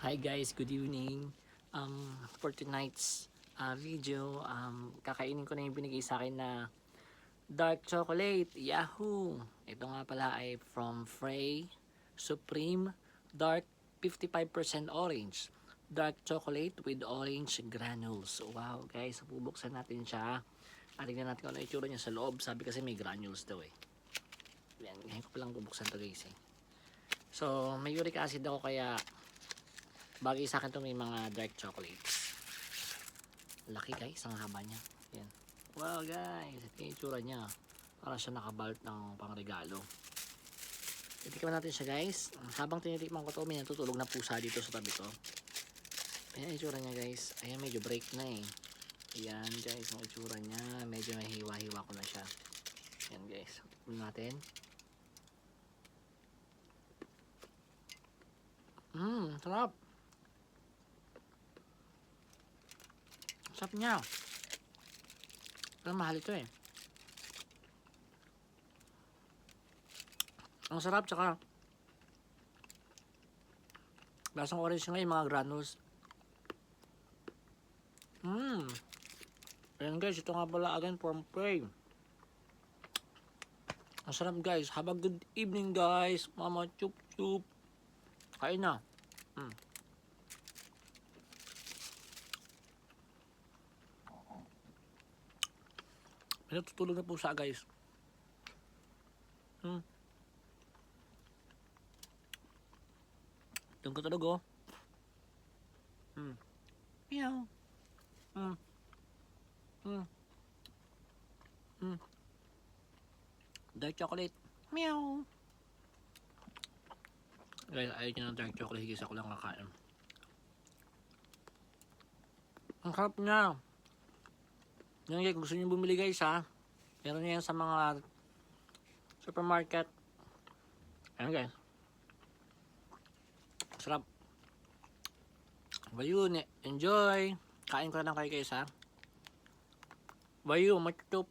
Hi guys, good evening. For tonight's video, kakainin ko na yung binigay sa akin na dark chocolate. Yahoo! Ito nga pala ay from Frey Supreme Dark 55% Orange. Dark chocolate with orange granules. Wow guys, bubuksan natin siya. At tignan natin kung ano itsura niya sa loob. Sabi kasi may granules daw eh. Yan, ngayon ko palang bubuksan to guys eh. So, may uric acid ako kaya bagay sa akin to may mga dark chocolates. Laki guys, ang haba niya. Yan. Wow guys, ito yung itsura niya. Parang siya nakabalt ng pangregalo. Titikman natin siya guys. Habang tinitikman ko to, may natutulog na pusa dito sa tabi ko. Ayan yung itsura niya guys. Ayan, medyo break na eh. Ayan guys, ang itsura niya. Medyo mahiwa-hiwa ko na siya. Ayan guys, tikman natin. Sarap. Sarap niya. Pero mahal ito eh. Ang sarap, tsaka lasang orange nga yung mga granules. Ayan guys, ito nga pala again from Frey. Ang sarap guys. Have a good evening guys. Mama chup chup. Kain na. May natutulog na pusa guys. Doon ko tulog oh. Meow. Dark chocolate. Meow. Guys, ayaw nyo ng dark chocolate. Higis ako lang kakain. Ang sarap niya. Yan guys, kung gusto nyo bumili guys ha. Meron yan sa mga supermarket. Ayan guys. Sarap. Bayun, enjoy. Kain ko na lang kayo guys ha. Bayu, matutup.